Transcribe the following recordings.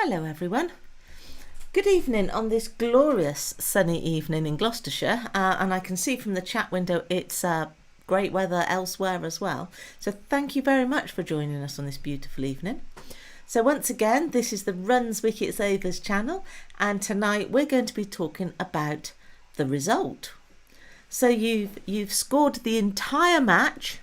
Hello everyone. Good evening on this glorious sunny evening in Gloucestershire, and I can see from the chat window it's great weather elsewhere as well. So thank you very much for joining us on this beautiful evening. So once again, this is the RunsWktsOvers channel, and tonight we're going to be talking about the result. So you've scored the entire match,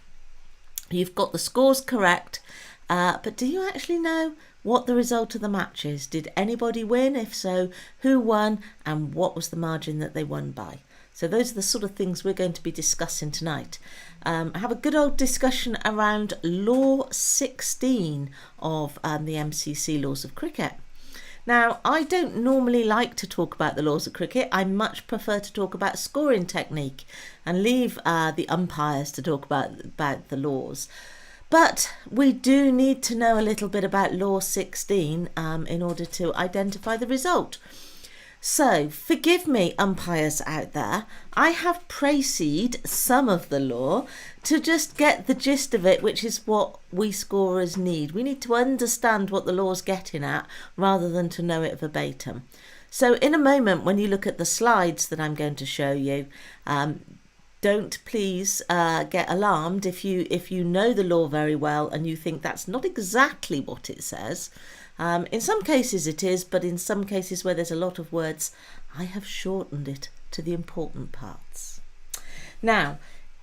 you've got the scores correct, but do you actually know what the result of the match is? Did anybody win? If so, who won and what was the margin that they won by? So those are the sort of things we're going to be discussing tonight. Have a good old discussion around Law 16 of the MCC Laws of Cricket. Now, I don't normally like to talk about the laws of cricket. I much prefer to talk about scoring technique and leave the umpires to talk about the laws. But we do need to know a little bit about Law 16 in order to identify the result. So, forgive me, umpires out there, I have précised some of the law to just get the gist of it, which is what we scorers need. We need to understand what the law's getting at rather than to know it verbatim. So, in a moment, when you look at the slides that I'm going to show you, don't please get alarmed if you know the law very well and you think that's not exactly what it says. In some cases it is, but in some cases where there's a lot of words, I have shortened it to the important parts. Now,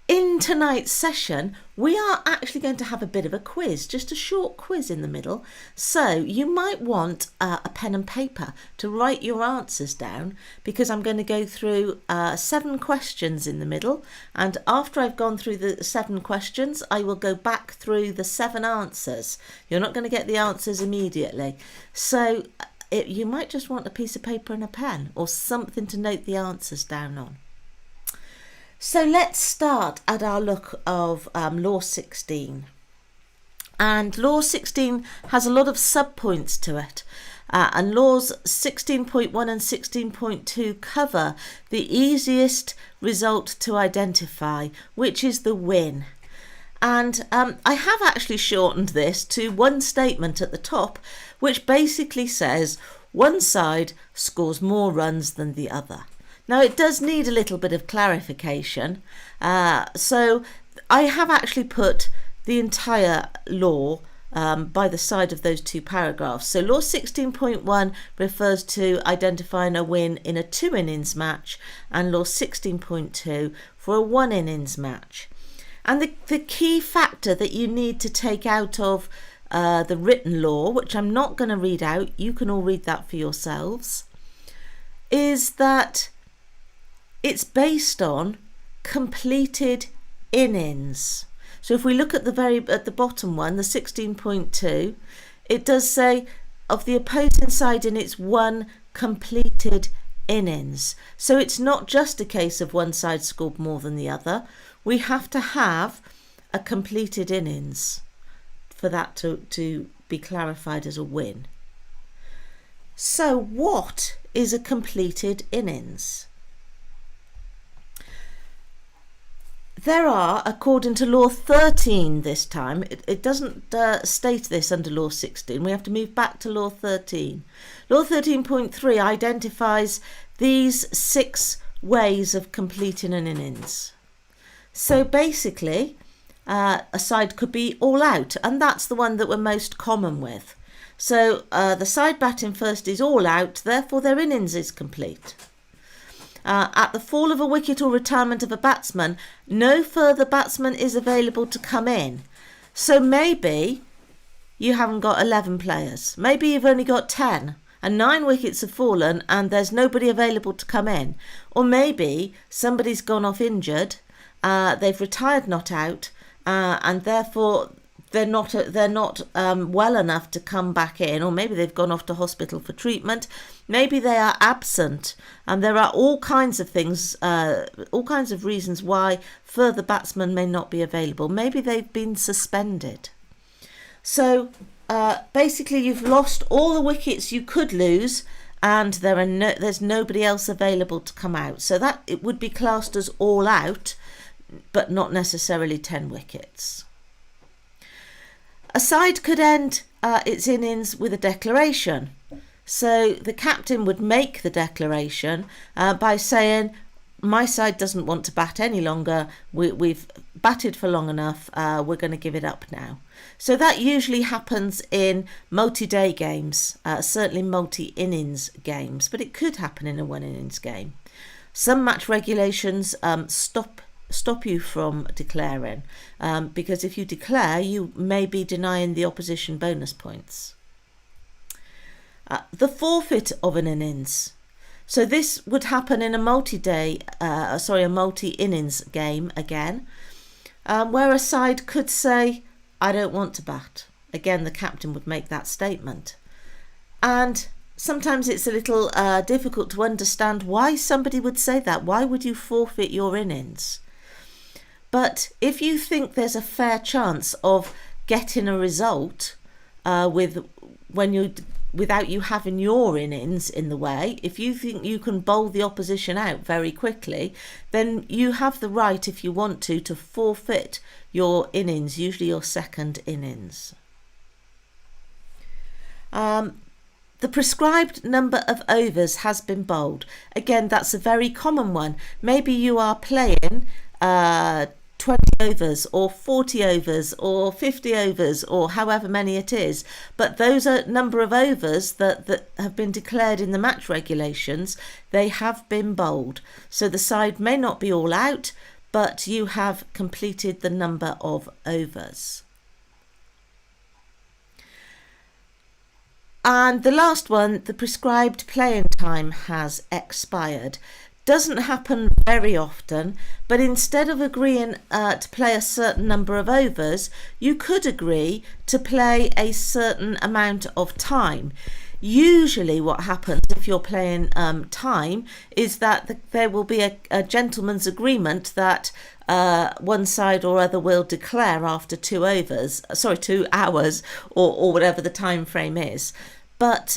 in tonight's session, we are actually going to have a bit of a quiz, just a short quiz in the middle. So you might want a pen and paper to write your answers down, because I'm going to go through 7 questions in the middle. And after I've gone through the 7 questions, I will go back through the 7 answers. You're not going to get the answers immediately. So you might just want a piece of paper and a pen or something to note the answers down on. So let's start at our look of Law 16. And Law 16 has a lot of sub-points to it. And Laws 16.1 and 16.2 cover the easiest result to identify, which is the win. And I have actually shortened this to one statement at the top, which basically says one side scores more runs than the other. Now, it does need a little bit of clarification, so I have actually put the entire law by the side of those 2 paragraphs. So Law 16.1 refers to identifying a win in a 2 innings match, and Law 16.2 for a 1 innings match. And the key factor that you need to take out of the written law, which I'm not going to read out, you can all read that for yourselves, is that it's based on completed innings. So if we look at the bottom one, the 16.2, it does say of the opposing side in its 1 completed innings. So it's not just a case of one side scored more than the other. We have to have a completed innings for that to be clarified as a win. So what is a completed innings? There are, according to Law 13 this time, it doesn't state this under Law 16, we have to move back to Law 13. Law 13.3 identifies these 6 ways of completing an innings. So basically, a side could be all out, and that's the one that we're most common with. So the side batting first is all out, therefore their innings is complete. At the fall of a wicket or retirement of a batsman, no further batsman is available to come in. So maybe you haven't got 11 players. Maybe you've only got 10 and 9 wickets have fallen and there's nobody available to come in. Or maybe somebody's gone off injured, they've retired not out, and therefore they're not well enough to come back in, or maybe they've gone off to hospital for treatment. Maybe they are absent, and there are all kinds of things, all kinds of reasons why further batsmen may not be available. Maybe they've been suspended. So basically you've lost all the wickets you could lose, and there's nobody else available to come out. So that it would be classed as all out, but not necessarily 10 wickets. A side could end its innings with a declaration. So the captain would make the declaration by saying, my side doesn't want to bat any longer. We've batted for long enough. We're going to give it up now. So that usually happens in multi-day games, certainly multi-innings games, but it could happen in a one-innings game. Some match regulations stop you from declaring, because if you declare, you may be denying the opposition bonus points. The forfeit of an innings. So this would happen in a multi-innings game again, where a side could say, I don't want to bat. Again, the captain would make that statement. And sometimes it's a little difficult to understand why somebody would say that. Why would you forfeit your innings? But if you think there's a fair chance of getting a result without you having your innings in the way, if you think you can bowl the opposition out very quickly, then you have the right, if you want to forfeit your innings, usually your second innings. The prescribed number of overs has been bowled. Again, that's a very common one. Maybe you are playing 20 overs or 40 overs or 50 overs or however many it is, but those are number of overs that have been declared in the match regulations. They have been bowled, so the side may not be all out, but you have completed the number of overs. And the last one, the prescribed playing time has expired. Doesn't happen very often, but instead of agreeing to play a certain number of overs, you could agree to play a certain amount of time. Usually what happens if you're playing time is that there will be a gentleman's agreement that one side or other will declare after 2 hours or whatever the time frame is. But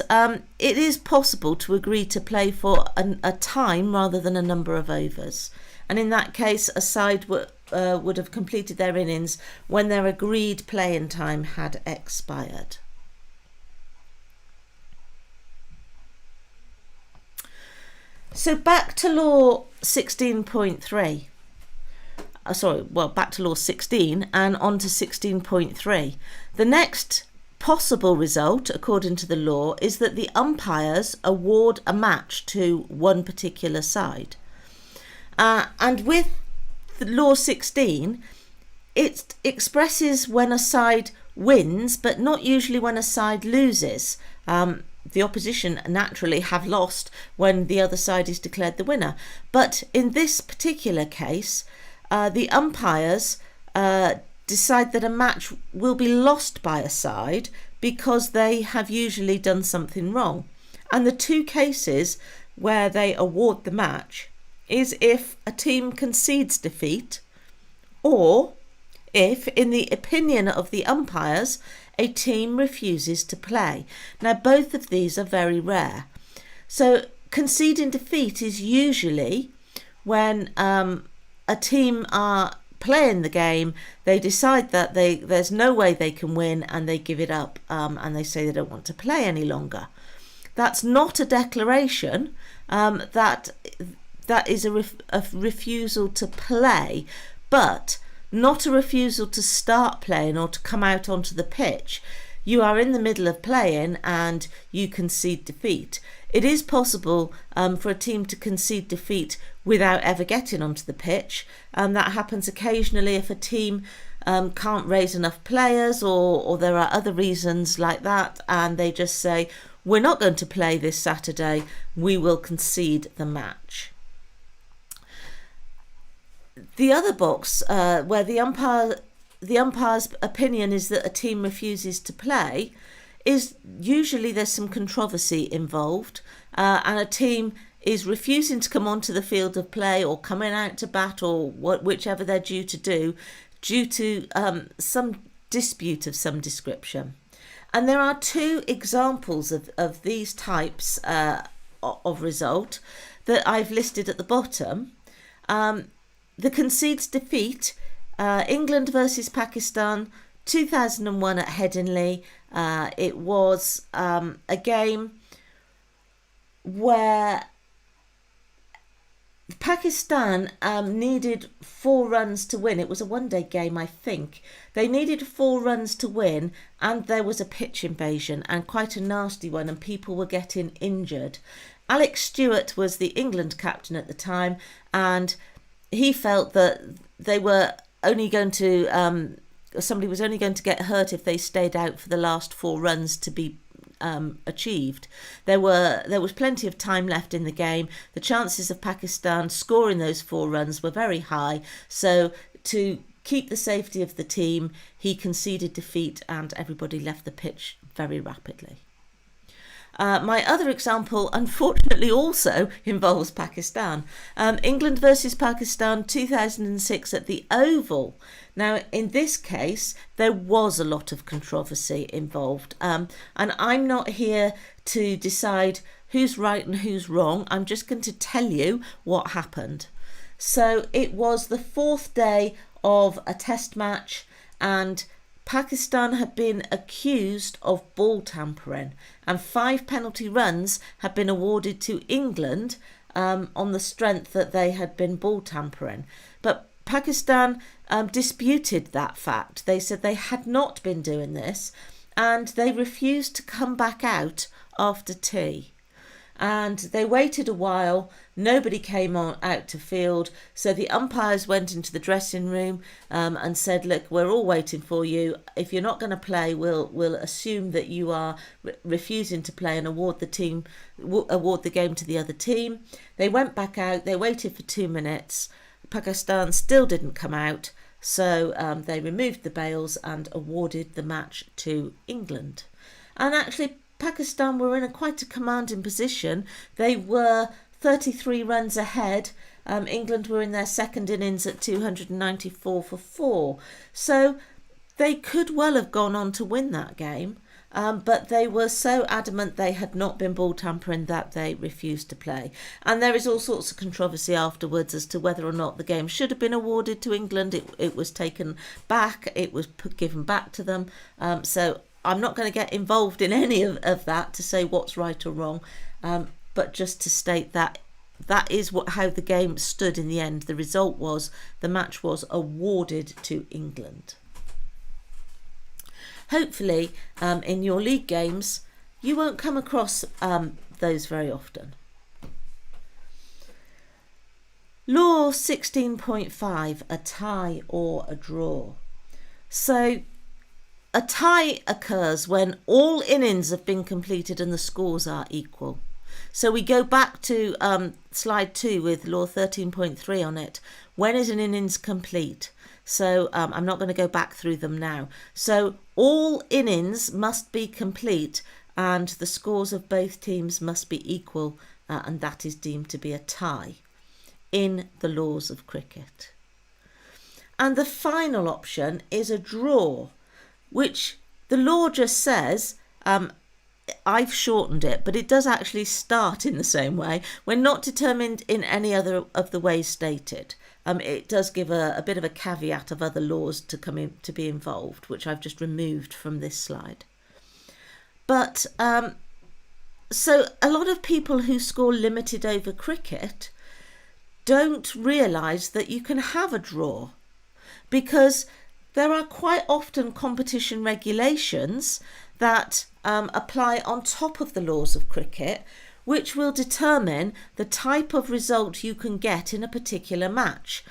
it is possible to agree to play for a time rather than a number of overs. And in that case, a side would have completed their innings when their agreed playing time had expired. So back to law 16.3. Back to law 16 and on to 16.3. The next possible result, according to the law, is that the umpires award a match to one particular side. And with the law 16, it expresses when a side wins, but not usually when a side loses. The opposition naturally have lost when the other side is declared the winner. But in this particular case, the umpires decide that a match will be lost by a side because they have usually done something wrong. And the two cases where they award the match is if a team concedes defeat, or if, in the opinion of the umpires, a team refuses to play. Now, both of these are very rare. So conceding defeat is usually when a team are playing the game, they decide that there's no way they can win and they give it up, and they say they don't want to play any longer. That's not a declaration. That is a refusal to play, but not a refusal to start playing or to come out onto the pitch. You are in the middle of playing and you concede defeat. It is possible for a team to concede defeat without ever getting onto the pitch, and that happens occasionally if a team can't raise enough players or there are other reasons like that, and they just say, we're not going to play this Saturday, we will concede the match. The other box where the umpire's opinion is that a team refuses to play is usually there's some controversy involved, and a team is refusing to come onto the field of play or coming out to bat or whichever they're due to some dispute of some description. And there are 2 examples of these types of result that I've listed at the bottom. The concedes defeat, England versus Pakistan, 2001 at Headingley. It was a game where Pakistan needed 4 runs to win. It was a one-day game, I think. They needed 4 runs to win, and there was a pitch invasion, and quite a nasty one, and people were getting injured. Alex Stewart was the England captain at the time, and he felt that they were only going to somebody was only going to get hurt if they stayed out for the last 4 runs to be achieved. There was plenty of time left in the game. The chances of Pakistan scoring those 4 runs were very high, so to keep the safety of the team, he conceded defeat and everybody left the pitch very rapidly. My other example, unfortunately, also involves Pakistan. England versus Pakistan 2006 at the Oval. Now, in this case, there was a lot of controversy involved. And I'm not here to decide who's right and who's wrong. I'm just going to tell you what happened. So it was the 4th day of a test match, and Pakistan had been accused of ball tampering, and 5 penalty runs had been awarded to England on the strength that they had been ball tampering. But Pakistan disputed that fact. They said they had not been doing this, and they refused to come back out after tea. And they waited a while, nobody came out to field, so the umpires went into the dressing room and said, look, we're all waiting for you. If you're not going to play, we'll assume that you are refusing to play and award the game to the other team. They went back out, they waited for 2 minutes. Pakistan still didn't come out, so they removed the bails and awarded the match to England. And actually, Pakistan were in quite a commanding position. They were 33 runs ahead. England were in their second innings at 294 for 4. So they could well have gone on to win that game, but they were so adamant they had not been ball tampering that they refused to play. And there is all sorts of controversy afterwards as to whether or not the game should have been awarded to England. It was taken back. It was given back to them. So I'm not going to get involved in any of that to say what's right or wrong, but just to state that that is how the game stood in the end. The result was the match was awarded to England. Hopefully, in your league games, you won't come across those very often. Law 16.5, a tie or a draw. So, a tie occurs when all innings have been completed and the scores are equal. So we go back to slide 2 with law 13.3 on it. When is an innings complete? So I'm not going to go back through them now. So all innings must be complete and the scores of both teams must be equal, and that is deemed to be a tie in the laws of cricket. And the final option is a draw, which the law just says, I've shortened it, but it does actually start in the same way. When not determined in any other of the ways stated. It does give a bit of a caveat of other laws to come in to be involved, which I've just removed from this slide. But so a lot of people who score limited over cricket don't realise that you can have a draw, because there are quite often competition regulations that apply on top of the laws of cricket, which will determine the type of result you can get in a particular match.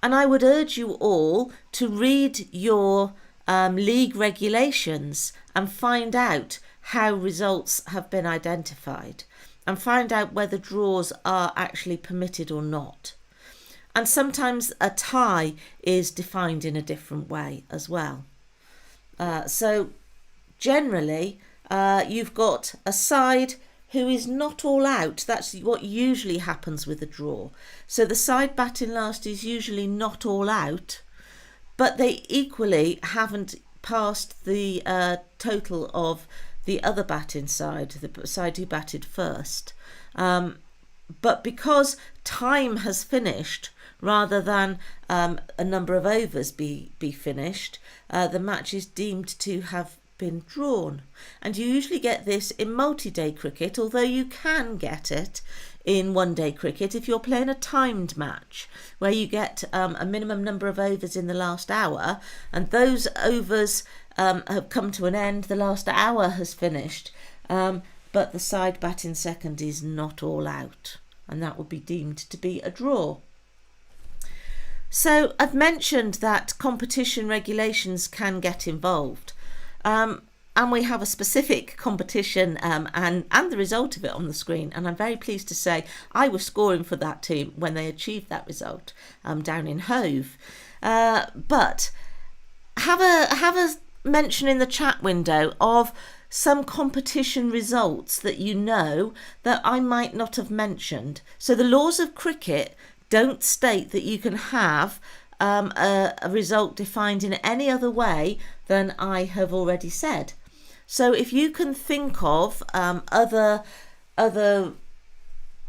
And I would urge you all to read your league regulations and find out how results have been identified and find out whether draws are actually permitted or not. And sometimes a tie is defined in a different way as well. So generally, you've got a side who is not all out. That's what usually happens with a draw. So the side batting last is usually not all out, but they equally haven't passed the total of the other batting side, the side who batted first. But because time has finished, rather than a number of overs be finished, the match is deemed to have been drawn. And you usually get this in multi-day cricket, although you can get it in one-day cricket if you're playing a timed match where you get a minimum number of overs in the last hour, and those overs have come to an end, the last hour has finished, but the side batting second is not all out, and that would be deemed to be a draw. So I've mentioned that competition regulations can get involved, and we have a specific competition and the result of it on the screen, and I'm very pleased to say I was scoring for that team when they achieved that result down in Hove. But have a mention in the chat window of some competition results that you know that I might not have mentioned. So the laws of cricket don't state that you can have a result defined in any other way than I have already said. So if you can think of other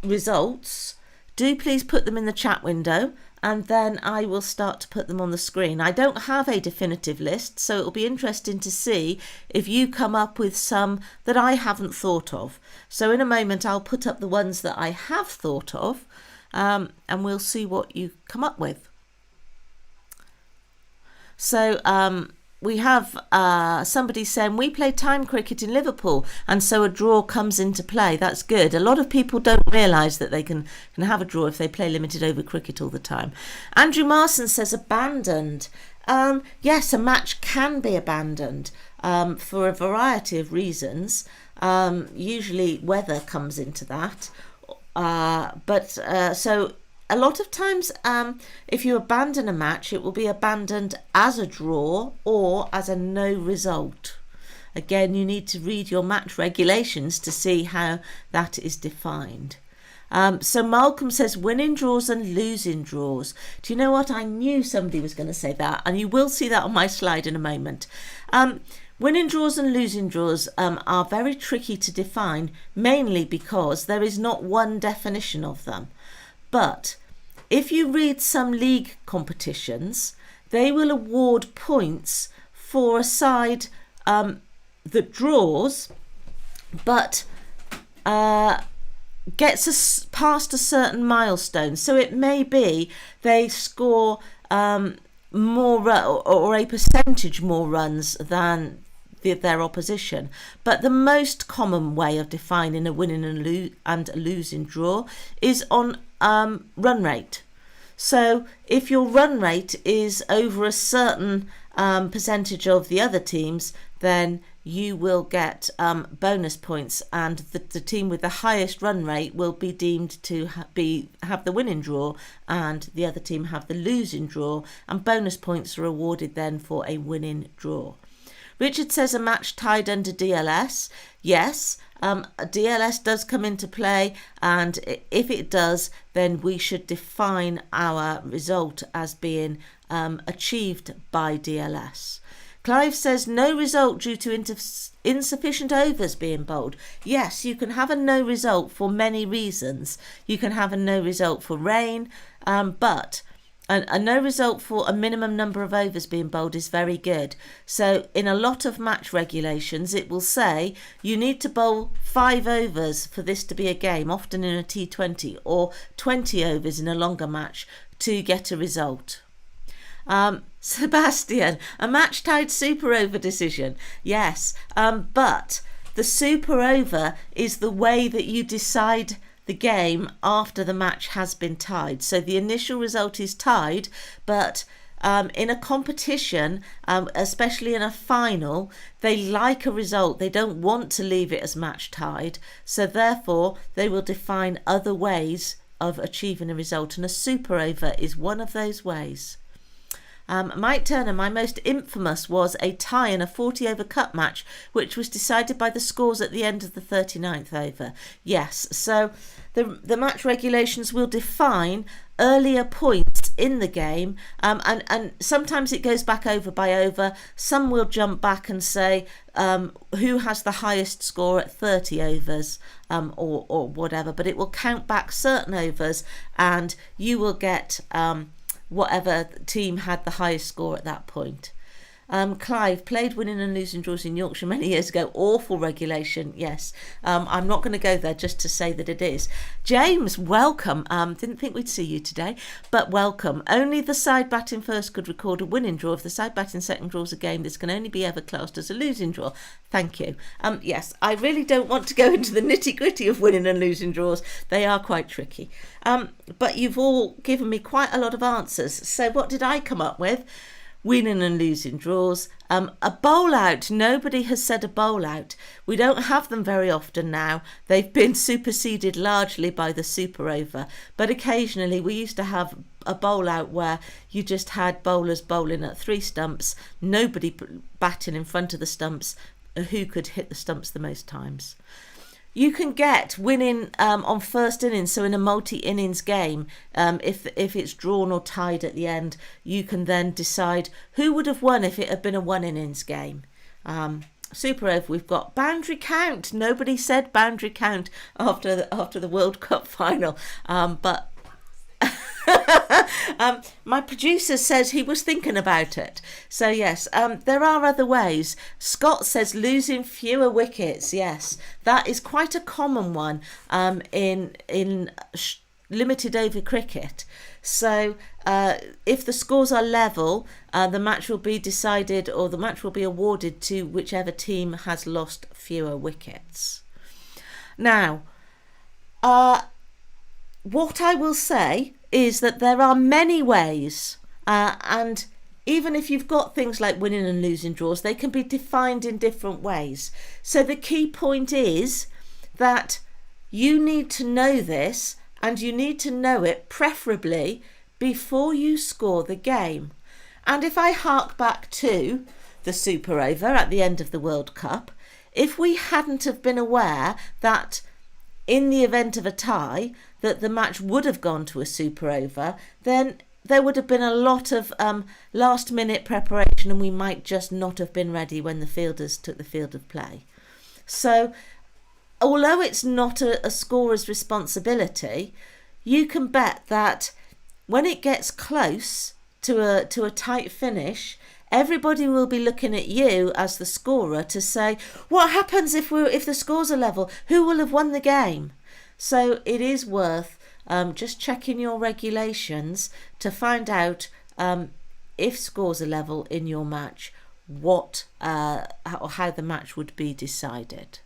results, do please put them in the chat window, and then I will start to put them on the screen. I don't have a definitive list, so it'll be interesting to see if you come up with some that I haven't thought of. So in a moment I'll put up the ones that I have thought of, and we'll see what you come up with. So we have somebody saying, we play time cricket in Liverpool, and so a draw comes into play. That's good. A lot of people don't realise that they can have a draw if they play limited over cricket all the time. Andrew Marson says abandoned. Yes, a match can be abandoned for a variety of reasons. Usually weather comes into that. So a lot of times, if you abandon a match, it will be abandoned as a draw or as a no result. Again, you need to read your match regulations to see how that is defined. So Malcolm says winning draws and losing draws. Do you know what? I knew somebody was going to say that, and you will see that on my slide in a moment. Winning draws and losing draws are very tricky to define, mainly because there is not one definition of them. But if you read some league competitions, they will award points for a side that draws but gets us past a certain milestone. So it may be they score more or a percentage more runs than their opposition. But the most common way of defining a winning and a losing draw is on run rate. So if your run rate is over a certain percentage of the other teams, then you will get bonus points, and the team with the highest run rate will be deemed to have the winning draw, and the other team have the losing draw, and bonus points are awarded then for a winning draw. Richard says a match tied under DLS. Yes, DLS does come into play, and if it does, then we should define our result as being achieved by DLS. Clive says no result due to insufficient overs being bowled. Yes, you can have a no result for many reasons. You can have a no result for rain, but a no result for a minimum number of overs being bowled is very good. So in a lot of match regulations, it will say you need to bowl 5 overs for this to be a game, often in a T20, or 20 overs in a longer match to get a result. Sebastian, a match tied super over decision. Yes, but the super over is the way that you decide the game after the match has been tied. So the initial result is tied, but in a competition, especially in a final, they like a result. They don't want to leave it as match tied. So therefore, they will define other ways of achieving a result, and a super over is one of those ways. Mike Turner, my most infamous was a tie in a 40 over cup match, which was decided by the scores at the end of the 39th over. Yes, so the match regulations will define earlier points in the game, and sometimes it goes back over by over. Some will jump back and say who has the highest score at 30 overs or whatever, but it will count back certain overs, and you will get whatever team had the highest score at that point. Clive, played winning and losing draws in Yorkshire many years ago. Awful regulation, yes. I'm not going to go there just to say that it is. James, welcome. Didn't think we'd see you today, but welcome. Only the side batting first could record a winning draw. If the side batting second draws a game, this can only be ever classed as a losing draw. Thank you. Yes, I really don't want to go into the nitty-gritty of winning and losing draws. They are quite tricky. But you've all given me quite a lot of answers. So what did I come up with? Winning and losing draws. A bowl out. Nobody has said a bowl out. We don't have them very often now. They've been superseded largely by the super over. But occasionally we used to have a bowl out where you just had bowlers bowling at 3 stumps, nobody batting in front of the stumps, who could hit the stumps the most times. You can get winning on first innings, so in a multi-innings game, if it's drawn or tied at the end, you can then decide who would have won if it had been a one-innings game. Super over, we've got boundary count. Nobody said boundary count after the World Cup final, but my producer says he was thinking about it. So yes, there are other ways. Scott says losing fewer wickets. Yes, that is quite a common one in limited over cricket. So if the scores are level, the match will be decided, or the match will be awarded to whichever team has lost fewer wickets. Now, what I will say is that there are many ways, and even if you've got things like winning and losing draws, they can be defined in different ways. So the key point is that you need to know this, and you need to know it preferably before you score the game. And if I hark back to the super over at the end of the World Cup, if we hadn't have been aware that in the event of a tie, that the match would have gone to a super over, then there would have been a lot of last minute preparation, and we might just not have been ready when the fielders took the field of play. So although it's not a scorer's responsibility, you can bet that when it gets close to a tight finish, everybody will be looking at you as the scorer to say, what happens if the scores are level? Who will have won the game? So it is worth just checking your regulations to find out if scores are level in your match, what or how the match would be decided.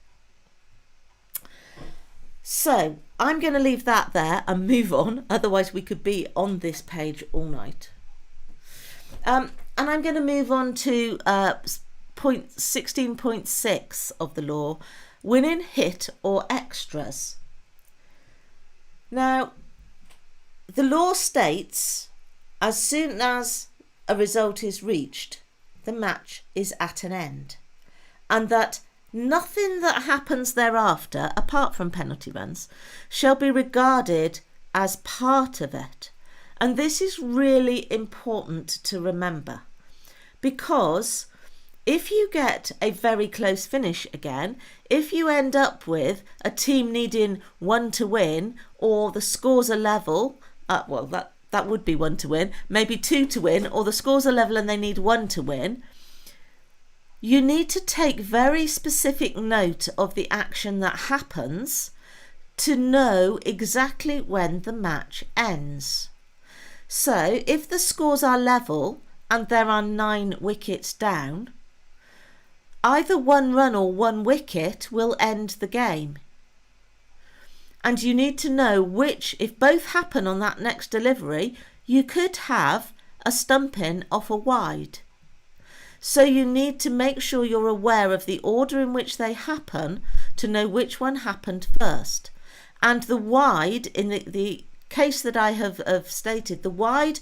So I'm going to leave that there and move on, otherwise we could be on this page all night. And I'm going to move on to point 16.6 of the law, winning, hit or extras. Now, the law states as soon as a result is reached, the match is at an end, and that nothing that happens thereafter, apart from penalty runs, shall be regarded as part of it. And this is really important to remember, because if you get a very close finish again, if you end up with a team needing 1 to win, or the scores are level, that would be 1 to win, maybe 2 to win, or the scores are level and they need 1 to win, you need to take very specific note of the action that happens to know exactly when the match ends. So if the scores are level and there are 9 wickets down, either 1 run or 1 wicket will end the game. And you need to know which, if both happen on that next delivery, you could have a stumping off a wide. So you need to make sure you're aware of the order in which they happen to know which one happened first. And the wide, in the case that I have stated, the wide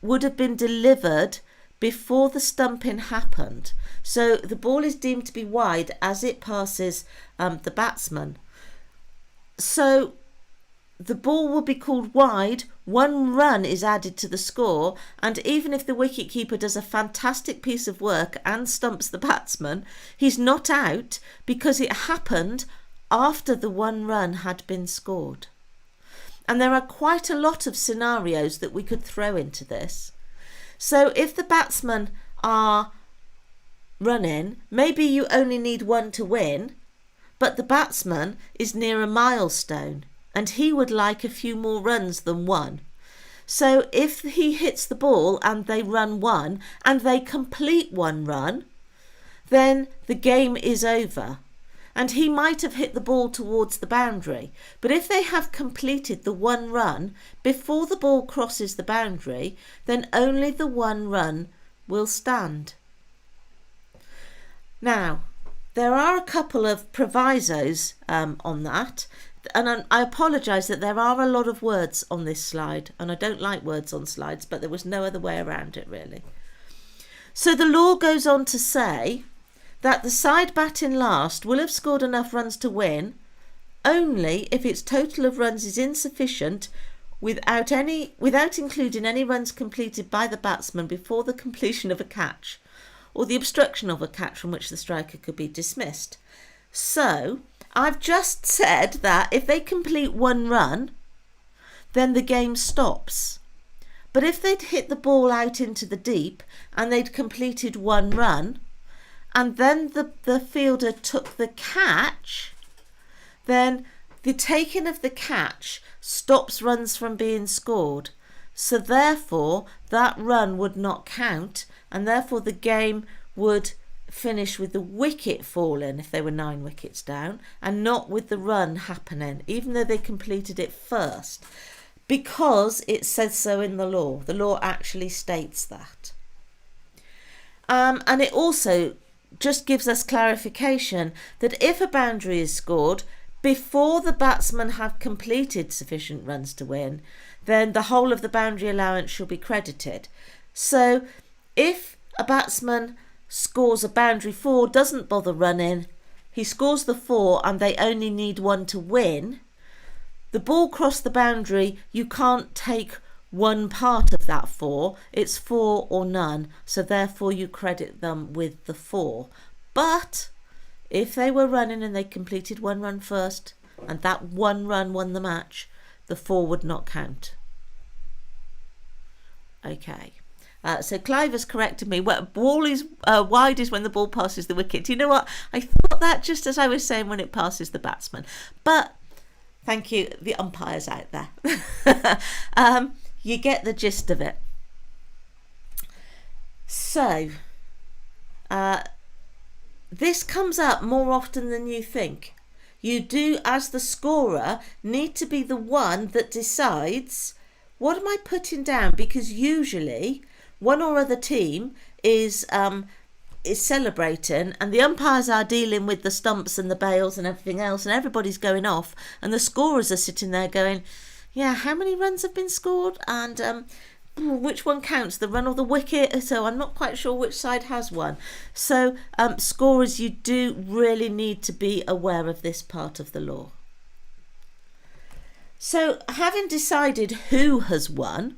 would have been delivered before the stumping happened. So the ball is deemed to be wide as it passes the batsman. So the ball will be called wide, 1 run is added to the score, and even if the wicketkeeper does a fantastic piece of work and stumps the batsman, he's not out because it happened after the 1 run had been scored. And there are quite a lot of scenarios that we could throw into this. So if the batsmen are running, maybe you only need one to win, but the batsman is near a milestone and he would like a few more runs than one. So if he hits the ball and they run one and they complete one run, then the game is over. And he might have hit the ball towards the boundary. But if they have completed the one run before the ball crosses the boundary, then only the one run will stand. Now, there are a couple of provisos on that. And I apologise that there are a lot of words on this slide. And I don't like words on slides, but there was no other way around it, really. So the law goes on to say that the side batting last will have scored enough runs to win only if its total of runs is insufficient without including any runs completed by the batsman before the completion of a catch or the obstruction of a catch from which the striker could be dismissed. So I've just said that if they complete one run, then the game stops. But if they'd hit the ball out into the deep and they'd completed one run, and then the fielder took the catch, then the taking of the catch stops runs from being scored. So therefore, that run would not count, and therefore the game would finish with the wicket falling if they were 9 wickets down, and not with the run happening, even though they completed it first, because it says so in the law. The law actually states that. And it also just gives us clarification that if a boundary is scored before the batsmen have completed sufficient runs to win, then the whole of the boundary allowance shall be credited. So if a batsman scores a boundary 4, doesn't bother running, he scores the 4 and they only need one to win, the ball crossed the boundary, you can't take one part of that 4, it's 4 or none, so therefore you credit them with the 4. But if they were running and they completed one run first and that one run won the match, the 4 would not count. Okay, so Clive has corrected me. Ball is wide is when the ball passes the wicket. Do you know what? I thought that just as I was saying when it passes the batsman. But thank you, the umpires out there. You get the gist of it. So, this comes up more often than you think. You do, as the scorer, need to be the one that decides, what am I putting down? Because usually one or other team is celebrating and the umpires are dealing with the stumps and the bails and everything else, and everybody's going off, and the scorers are sitting there going, yeah, how many runs have been scored, and which one counts, the run or the wicket? So I'm not quite sure which side has one. So scorers, you do really need to be aware of this part of the law. So having decided who has won,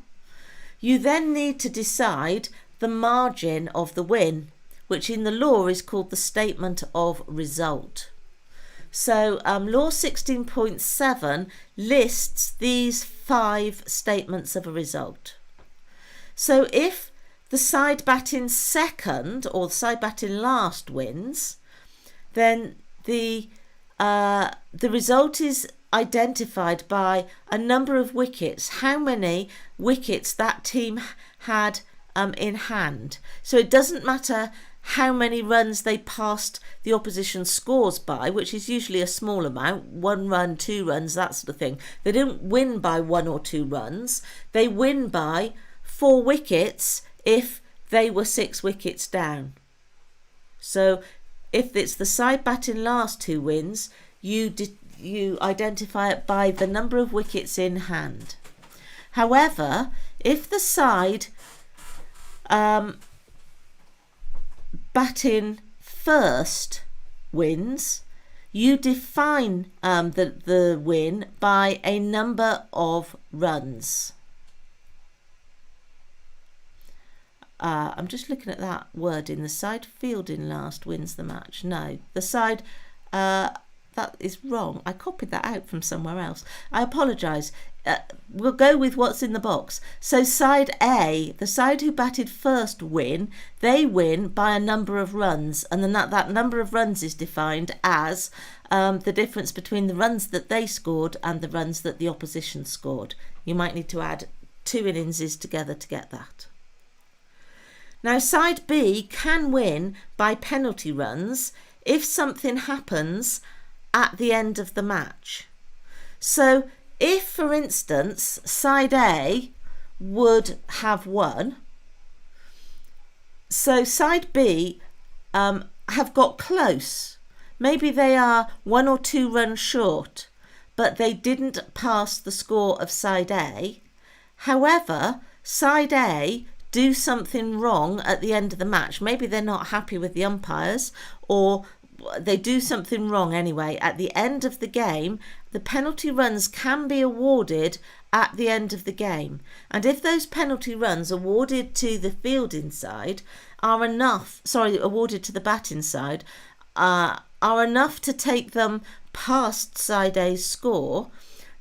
you then need to decide the margin of the win, which in the law is called the statement of result. So law 16.7 lists these 5 statements of a result. So if the side batting second or the side batting last wins, then the result is identified by a number of wickets, how many wickets that team had in hand. So it doesn't matter how many runs they passed the opposition scores by, which is usually a small amount, 1 run, 2 runs, that sort of thing. They don't win by 1 or 2 runs. They win by 4 wickets if they were 6 wickets down. So if it's the side batting last who wins, you identify it by the number of wickets in hand. However, if the side batting first wins, you define the win by a number of runs. I'm just looking at that wording. The side fielding last wins the match. No, the side that is wrong. I copied that out from somewhere else. I apologise. We'll go with what's in the box. So side A, the side who batted first win. They win by a number of runs, and then that number of runs is defined as the difference between the runs that they scored and the runs that the opposition scored. You might need to add 2 innings together to get that. Now side B can win by penalty runs if something happens at the end of the match. So if, for instance, side A would have won, so side B have got close. Maybe they are 1 or 2 runs short, but they didn't pass the score of side A. However, side A do something wrong at the end of the match. Maybe they're not happy with the umpires, or they do something wrong anyway. At the end of the game, the penalty runs can be awarded at the end of the game. And if those penalty runs awarded to the fielding side awarded to the batting side, are enough to take them past side A's score,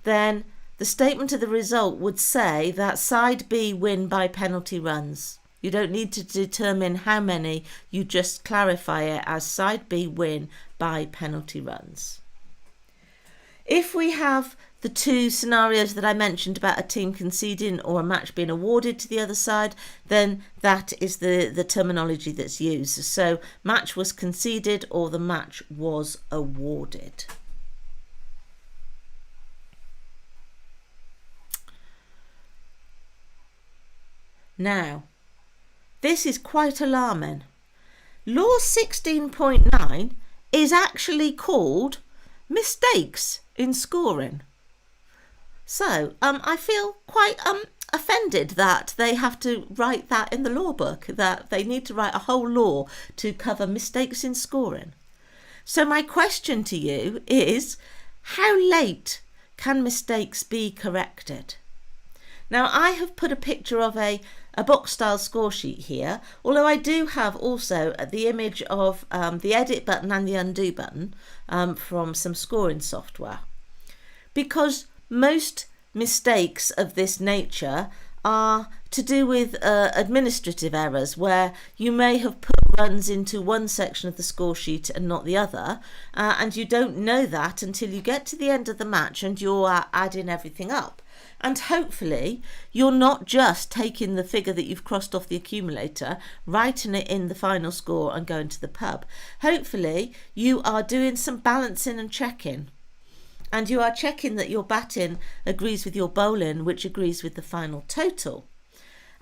then the statement of the result would say that side B win by penalty runs. You don't need to determine how many, you just clarify it as side B win by penalty runs. If we have the 2 scenarios that I mentioned about a team conceding or a match being awarded to the other side, then that is the terminology that's used. So match was conceded or the match was awarded. Now, this is quite alarming. Law 16.9 is actually called mistakes in scoring. So I feel quite offended that they have to write that in the law book, that they need to write a whole law to cover mistakes in scoring. So my question to you is, how late can mistakes be corrected? Now, I have put a picture of a box style score sheet here, although I do have also the image of the edit button and the undo button from some scoring software, because most mistakes of this nature are to do with administrative errors, where you may have put runs into one section of the score sheet and not the other, and you don't know that until you get to the end of the match and you're adding everything up. And hopefully you're not just taking the figure that you've crossed off the accumulator, writing it in the final score and going to the pub. Hopefully you are doing some balancing and checking. And you are checking that your batting agrees with your bowling, which agrees with the final total.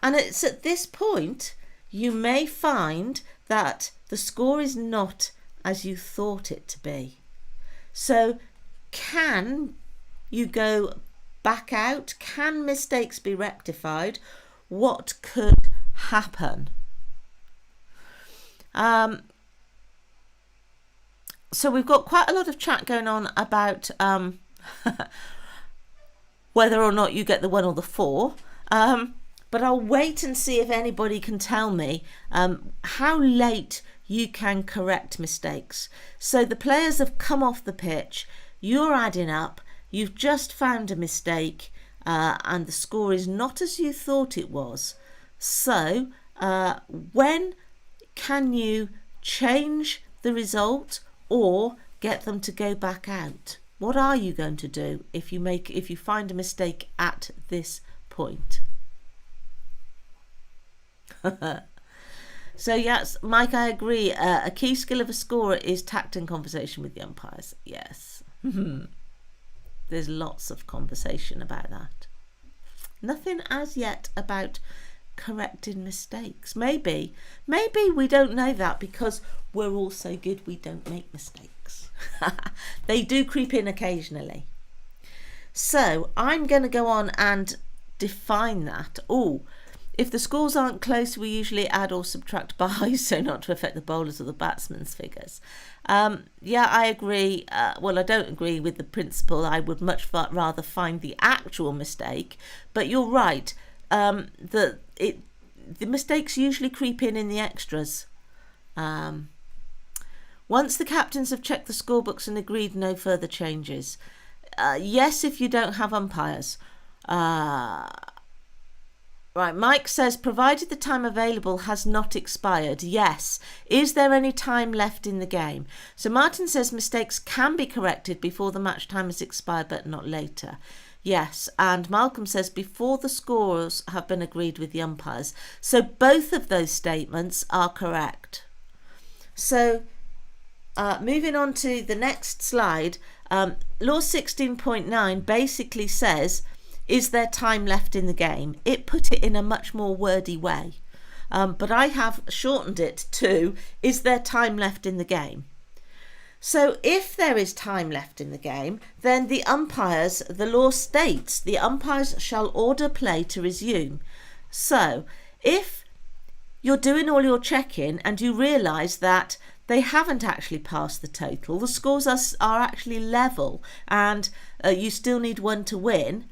And it's at this point you may find that the score is not as you thought it to be. So can you go back out? Can mistakes be rectified? What could happen? So we've got quite a lot of chat going on about whether or not you get the 1 or the 4. But I'll wait and see if anybody can tell me how late you can correct mistakes. So the players have come off the pitch, you're adding up, you've just found a mistake, and the score is not as you thought it was. So when can you change the result or get them to go back out? What are you going to do if you find a mistake at this point? So yes, Mike, I agree. A key skill of a scorer is tact and conversation with the umpires. Yes. There's lots of conversation about that. Nothing as yet about correcting mistakes. Maybe we don't know that because we're all so good we don't make mistakes. They do creep in occasionally. So I'm going to go on and define that. If the scores aren't close, we usually add or subtract by, so not to affect the bowlers or the batsmen's figures. Yeah, I agree. Well, I don't agree with the principle. I would much rather find the actual mistake. But you're right. The mistakes usually creep in the extras. Once the captains have checked the scorebooks and agreed no further changes. Yes, if you don't have umpires. Right, Mike says, provided the time available has not expired. Yes. Is there any time left in the game? So Martin says mistakes can be corrected before the match time has expired, but not later. Yes. And Malcolm says before the scores have been agreed with the umpires. So both of those statements are correct. So moving on to the next slide, Law 16.9 basically says, is there time left in the game? It put it in a much more wordy way, but I have shortened it to, is there time left in the game? So if there is time left in the game, then the umpires, the law states, the umpires shall order play to resume. So if you're doing all your checking and you realise that they haven't actually passed the total, the scores are actually level, and you still need one to win.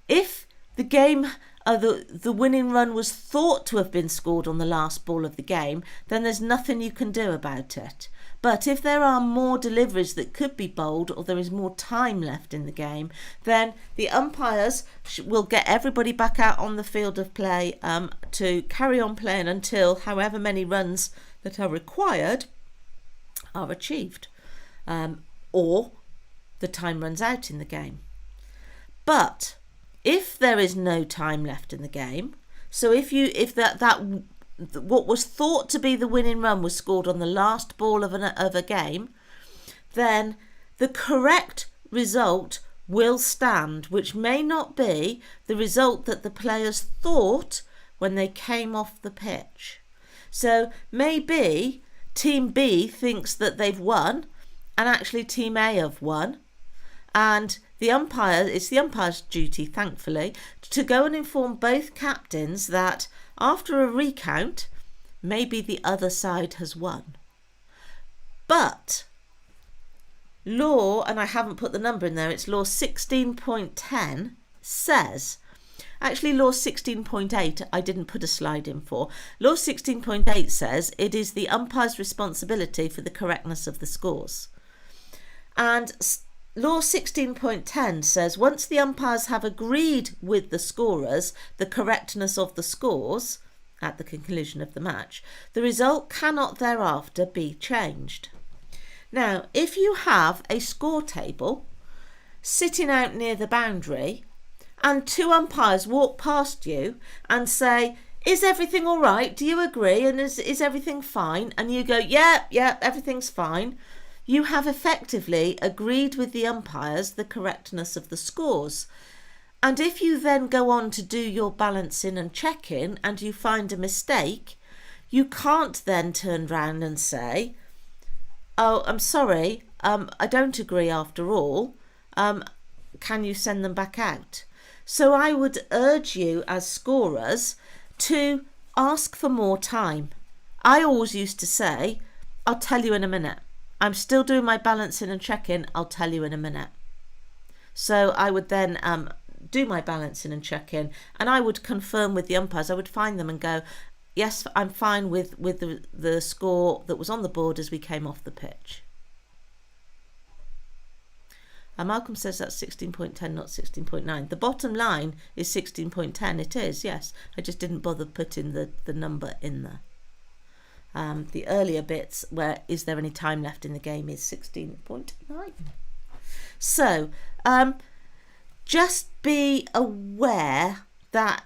If the game, the winning run was thought to have been scored on the last ball of the game, then there's nothing you can do about it. But if there are more deliveries that could be bowled, or there is more time left in the game, then the umpires will get everybody back out on the field of play to carry on playing until however many runs that are required are achieved, or the time runs out in the game. But if there is no time left in the game, so if what was thought to be the winning run was scored on the last ball of a game, then the correct result will stand, which may not be the result that the players thought when they came off the pitch. So maybe Team B thinks that they've won, and actually Team A have won, and it's the umpire's duty, thankfully, to go and inform both captains that after a recount, maybe the other side has won. But law, and I haven't put the number in there, it's law 16.10 says, actually law 16.8 I didn't put a slide in for. Law 16.8 says it is the umpire's responsibility for the correctness of the scores. And Law 16.10 says once the umpires have agreed with the scorers the correctness of the scores at the conclusion of the match, the result cannot thereafter be changed. Now, if you have a score table sitting out near the boundary and two umpires walk past you and say, is everything all right? Do you agree? And is everything fine? And you go, yeah, everything's fine. You have effectively agreed with the umpires the correctness of the scores. And if you then go on to do your balancing and checking and you find a mistake, you can't then turn round and say, oh, I'm sorry, I don't agree after all. Can you send them back out? So I would urge you as scorers to ask for more time. I always used to say, I'll tell you in a minute. I'm still doing my balancing and checking, I'll tell you in a minute. So I would then do my balancing and checking, and I would confirm with the umpires. I would find them and go, yes, I'm fine with the score that was on the board as we came off the pitch. Malcolm says that's 16.10, not 16.9. The bottom line is 16.10. It is, yes. I just didn't bother putting the number in there. The earlier bits where is there any time left in the game is 16.9. So just be aware that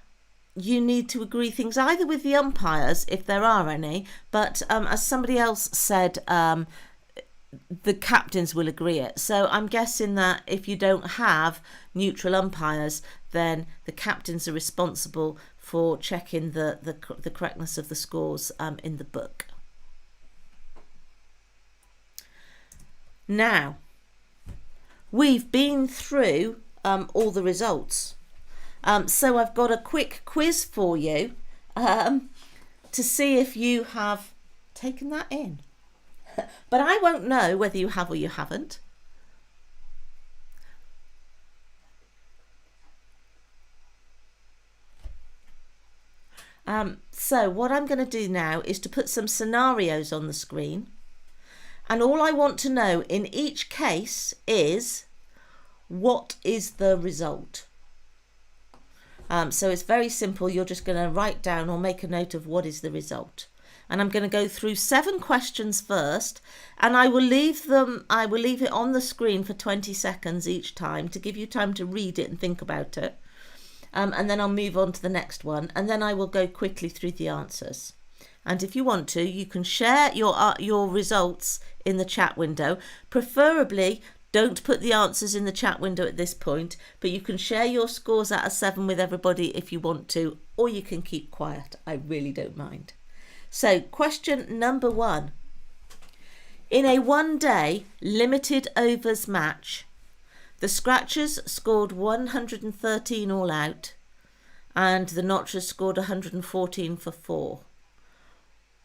you need to agree things either with the umpires if there are any, but as somebody else said, the captains will agree it. So I'm guessing that if you don't have neutral umpires, then the captains are responsible for checking the correctness of the scores in the book. Now, we've been through all the results. So I've got a quick quiz for you to see if you have taken that in. But I won't know whether you have or you haven't. So what I'm going to do now is to put some scenarios on the screen, And all I want to know in each case is, what is the result? So it's very simple. You're just going to write down or make a note of what is the result. And I'm going to go through 7 questions first, and I will leave it on the screen for 20 seconds each time to give you time to read it and think about it. And then I'll move on to the next one, and then I will go quickly through the answers. And if you want to, you can share your results in the chat window. Preferably, don't put the answers in the chat window at this point, but you can share your scores out of 7 with everybody if you want to, or you can keep quiet. I really don't mind. So, question number 1. In a one-day limited overs match, the Scratchers scored 113 all out, and the Notchers scored 114 for 4.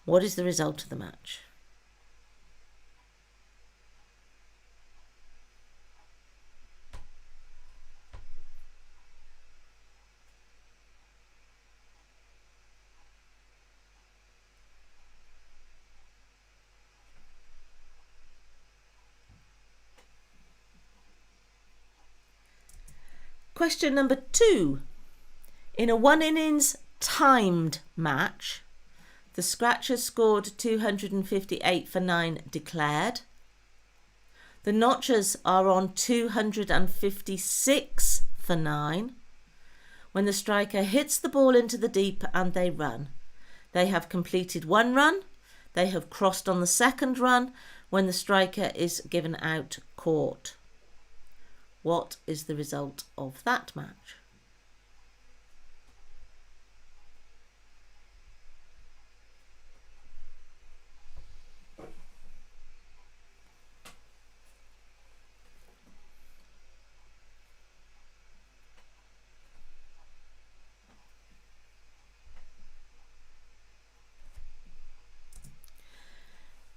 What is the result of the match? Question number 2. In a one innings timed match, the Scratchers scored 258 for 9 declared. The Notchers are on 256 for 9. When the striker hits the ball into the deep and they run, they have completed 1 run. They have crossed on the 2nd run when the striker is given out caught. What is the result of that match?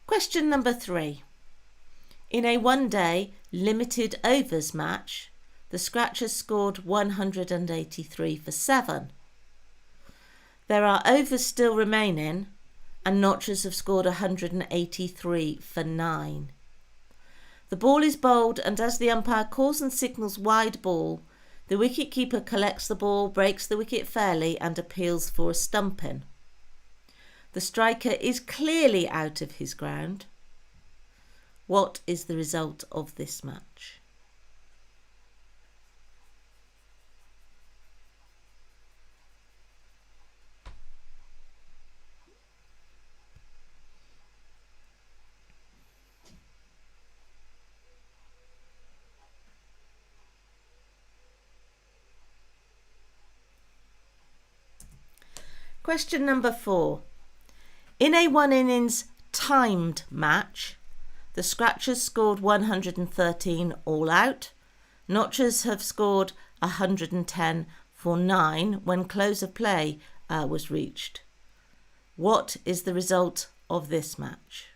Question number 3. In a one-day limited overs match, the Scratchers scored 183 for 7. There are overs still remaining, and Notchers have scored 183 for 9. The ball is bowled, and as the umpire calls and signals wide ball, the wicket-keeper collects the ball, breaks the wicket fairly, and appeals for a stumping. The striker is clearly out of his ground. What is the result of this match? Question number 4. In a one innings timed match, the Scratchers scored 113 all out. Notchers have scored 110 for 9 when close of play was reached. What is the result of this match?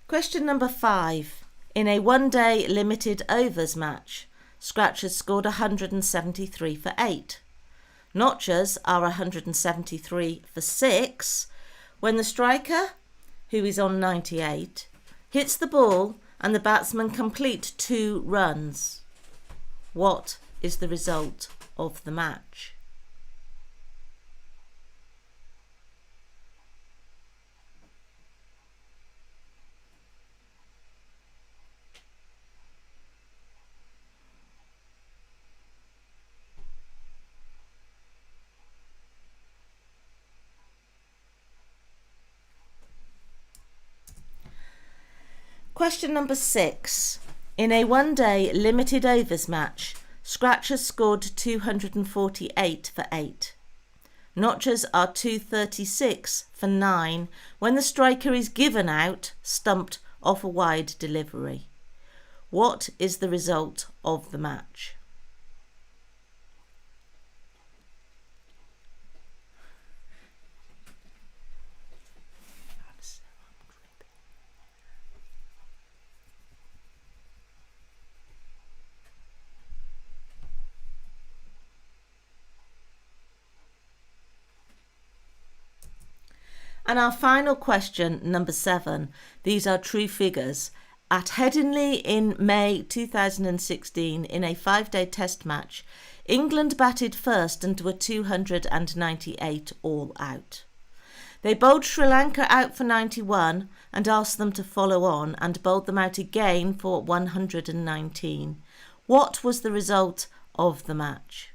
Question number 5. In a one-day limited overs match, Scratchers scored 173 for 8. Notchers are 173 for 6 when the striker, who is on 98, hits the ball and the batsmen complete 2 runs. What is the result of the match? Question number 6. In a one-day limited overs match, Scratchers scored 248 for 8. Notchers are 236 for 9 when the striker is given out, stumped off a wide delivery. What is the result of the match? And our final question, number 7, these are true figures. At Headingley in May 2016, in a 5-day test match, England batted first and were 298 all out. They bowled Sri Lanka out for 91 and asked them to follow on, and bowled them out again for 119. What was the result of the match?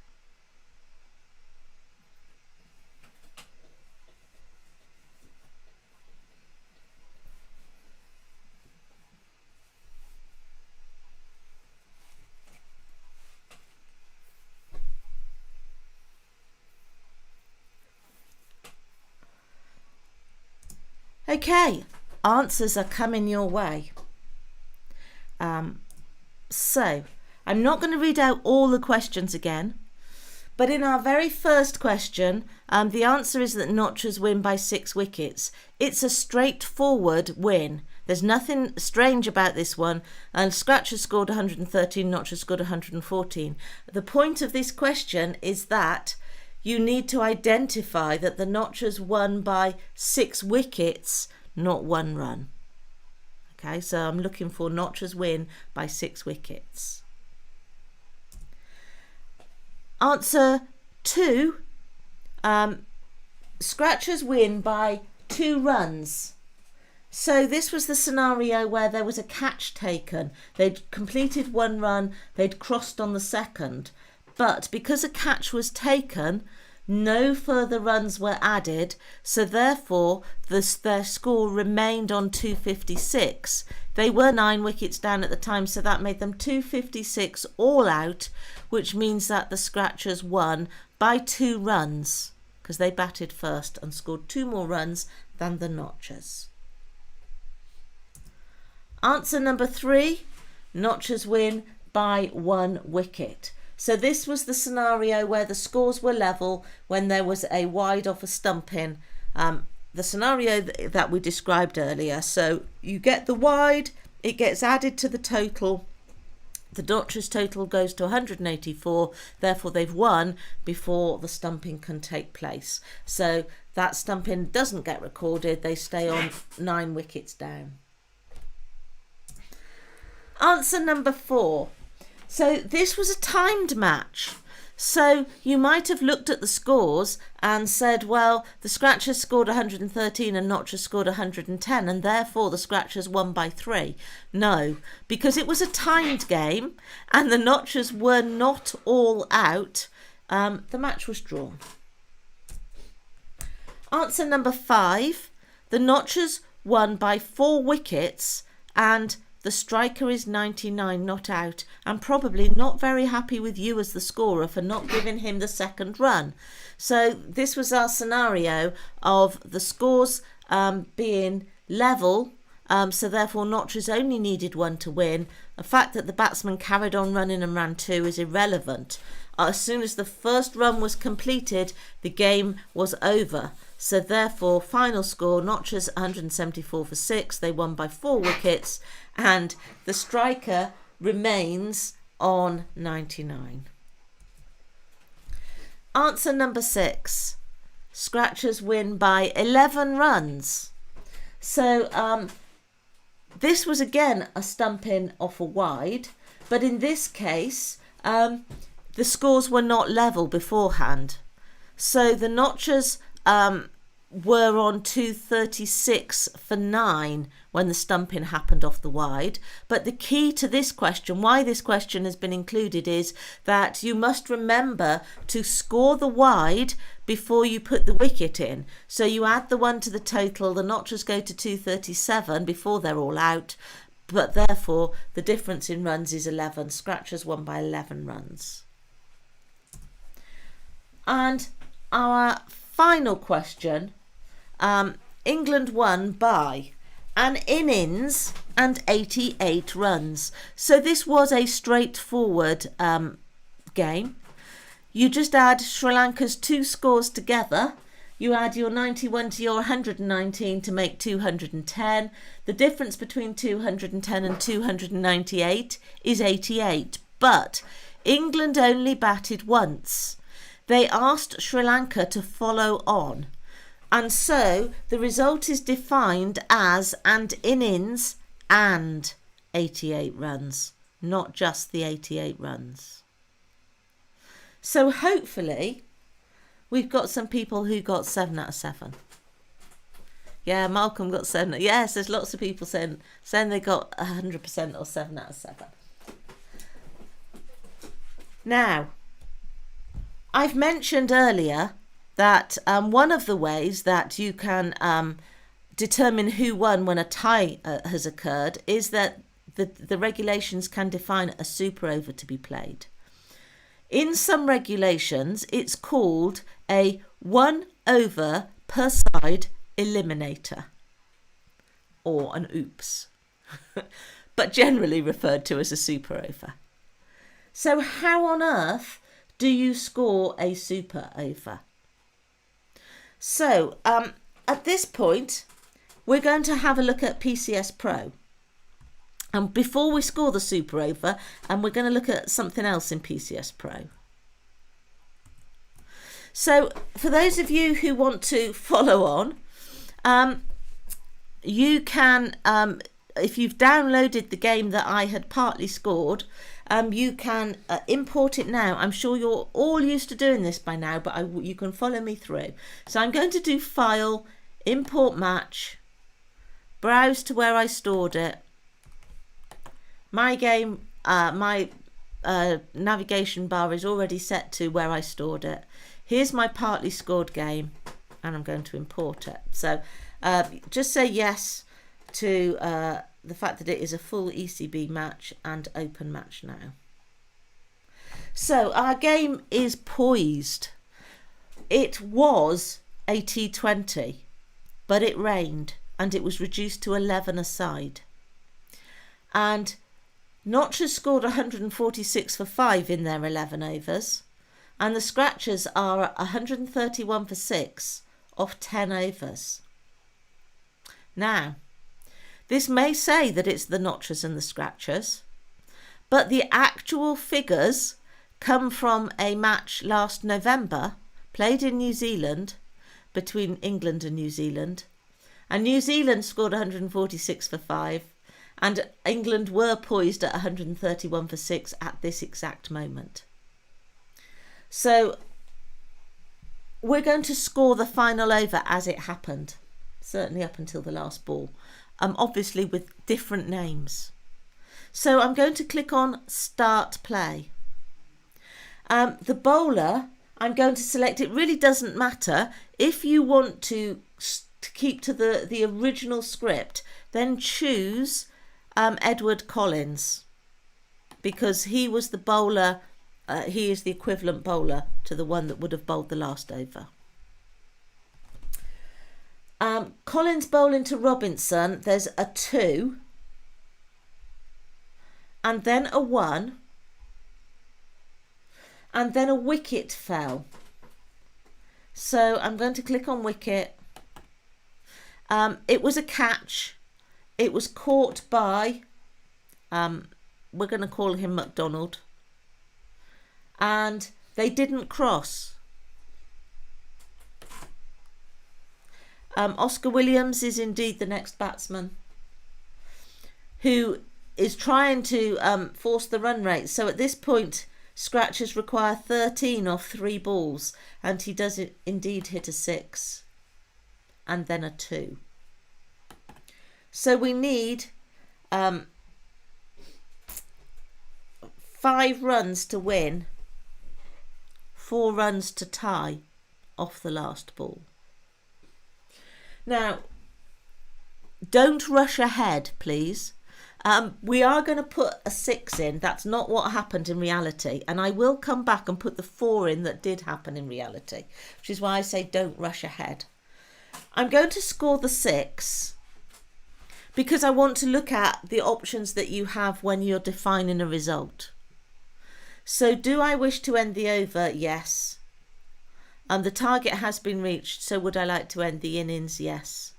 Okay, answers are coming your way. So, I'm not going to read out all the questions again, but in our very first question, the answer is that Notchers win by 6 wickets. It's a straightforward win. There's nothing strange about this one. And Scratchers scored 113, Notchers scored 114. The point of this question is that you need to identify that the Notchers won by 6 wickets, not 1 run. Okay, so I'm looking for Notchers win by 6 wickets. Answer 2, Scratchers win by 2 runs. So this was the scenario where there was a catch taken. They'd completed 1 run, they'd crossed on the second. But because a catch was taken, no further runs were added, so therefore their score remained on 256. They were 9 wickets down at the time, so that made them 256 all out, which means that the Scratchers won by 2 runs, because they batted first and scored 2 more runs than the Notchers. Answer number 3, Notchers win by 1 wicket. So this was the scenario where the scores were level when there was a wide off a stump in, the scenario that we described earlier. So you get the wide, it gets added to the total. The Notchers total goes to 184, therefore they've won before the stumping can take place. So that stumping doesn't get recorded, they stay on 9 wickets down. Answer number 4. So this was a timed match. So you might have looked at the scores and said, well, the Scratchers scored 113 and Notchers scored 110, and therefore the Scratchers won by 3. No, because it was a timed game and the Notchers were not all out, the match was drawn. Answer number 5, the Notchers won by 4 wickets and the striker is 99 not out, and probably not very happy with you as the scorer for not giving him the second run. So this was our scenario of the scores being level, so therefore Notchers only needed 1 to win. The fact that the batsman carried on running and ran 2 is irrelevant. As soon as the first run was completed, the game was over. So therefore, final score, Notchers 174 for 6. They won by 4 wickets and the striker remains on 99. Answer number 6. Scratchers win by 11 runs. So this was again a stumping off a wide, but in this case, the scores were not level beforehand. So the Notchers were on 236 for 9 when the stumping happened off the wide. But the key to this question, why this question has been included, is that you must remember to score the wide before you put the wicket in. So you add the 1 to the total, the Notchers go to 237 before they're all out, but therefore the difference in runs is 11. Scratchers won by 11 runs. And our final question, England won by an innings and 88 runs. So this was a straightforward game. You just add Sri Lanka's 2 scores together. You add your 91 to your 119 to make 210. The difference between 210 and 298 is 88. But England only batted once. They asked Sri Lanka to follow on. And so the result is defined as an innings and 88 runs, not just the 88 runs. So hopefully we've got some people who got 7 out of 7. Yeah, Malcolm got 7. Yes, there's lots of people saying they got 100% or 7 out of 7. Now, I've mentioned earlier that one of the ways that you can determine who won when a tie has occurred is that the regulations can define a super over to be played. In some regulations, it's called a 1 over per side eliminator, or an oops, but generally referred to as a super over. So how on earth do you score a super over? So at this point, we're going to have a look at PCS Pro. And before we score the super over, and we're going to look at something else in PCS Pro. So for those of you who want to follow on, you can, if you've downloaded the game that I had partly scored, you can import it now. I'm sure you're all used to doing this by now, but you can follow me through. So I'm going to do File, Import Match, browse to where I stored it. My game, my navigation bar is already set to where I stored it. Here's my partly scored game, and I'm going to import it. So just say yes to the fact that it is a full ECB match, and open match now. So our game is poised. It was a T20, but it rained and it was reduced to 11 aside. And Notch has scored 146 for 5 in their 11 overs, and the scratchers are 131 for 6 off 10 overs. Now, this may say that it's the notchers and the scratchers, but the actual figures come from a match last November played in New Zealand between England and New Zealand, and New Zealand scored 146 for 5. And England were poised at 131 for 6 at this exact moment. So we're going to score the final over as it happened, certainly up until the last ball, obviously with different names. So I'm going to click on Start Play. The bowler, I'm going to select, it really doesn't matter. If you want to keep to the original script, then choose Edward Collins, because he was the bowler, he is the equivalent bowler to the one that would have bowled the last over. Collins bowling to Robinson, there's a 2 and then a 1 and then a wicket fell. So I'm going to click on wicket. It was a catch. It was caught by, we're going to call him McDonald, and they didn't cross. Oscar Williams is indeed the next batsman who is trying to force the run rate. So at this point, scratchers require 13 off 3 balls, and he does indeed hit a 6 and then a 2. So we need 5 runs to win, 4 runs to tie off the last ball. Now, don't rush ahead, please. We are going to put a 6 in. That's not what happened in reality. And I will come back and put the 4 in that did happen in reality, which is why I say don't rush ahead. I'm going to score the 6. because I want to look at the options that you have when you're defining a result. So do I wish to end the over? Yes. The target has been reached, so would I like to end the innings? Yes.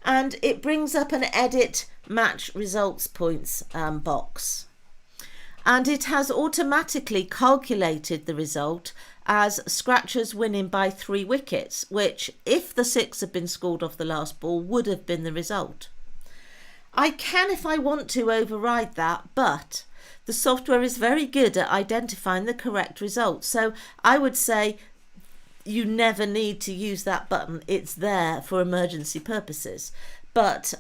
And it brings up an edit match results points box. And it has automatically calculated the result as Scratchers winning by 3 wickets, which, if the 6 had been scored off the last ball, would have been the result. I can, if I want to, override that, but the software is very good at identifying the correct result. So I would say you never need to use that button. It's there for emergency purposes. But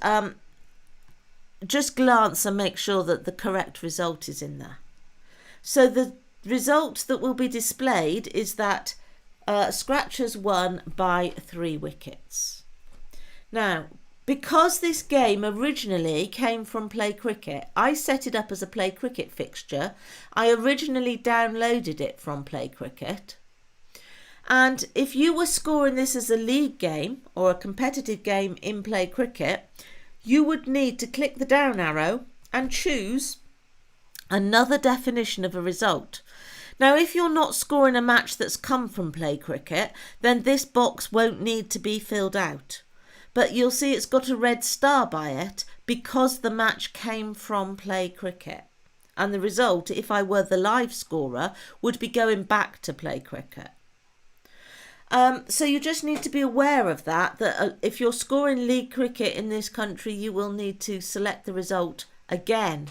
just glance and make sure that the correct result is in there. So the result that will be displayed is that Scratchers won by 3 wickets. Now, because this game originally came from Play Cricket, I set it up as a Play Cricket fixture. I originally downloaded it from Play Cricket. And if you were scoring this as a league game or a competitive game in Play Cricket, you would need to click the down arrow and choose another definition of a result. Now, if you're not scoring a match that's come from Play Cricket, then this box won't need to be filled out. But you'll see it's got a red star by it because the match came from Play Cricket. And the result, if I were the live scorer, would be going back to Play Cricket. So you just need to be aware of that if you're scoring league cricket in this country, you will need to select the result again.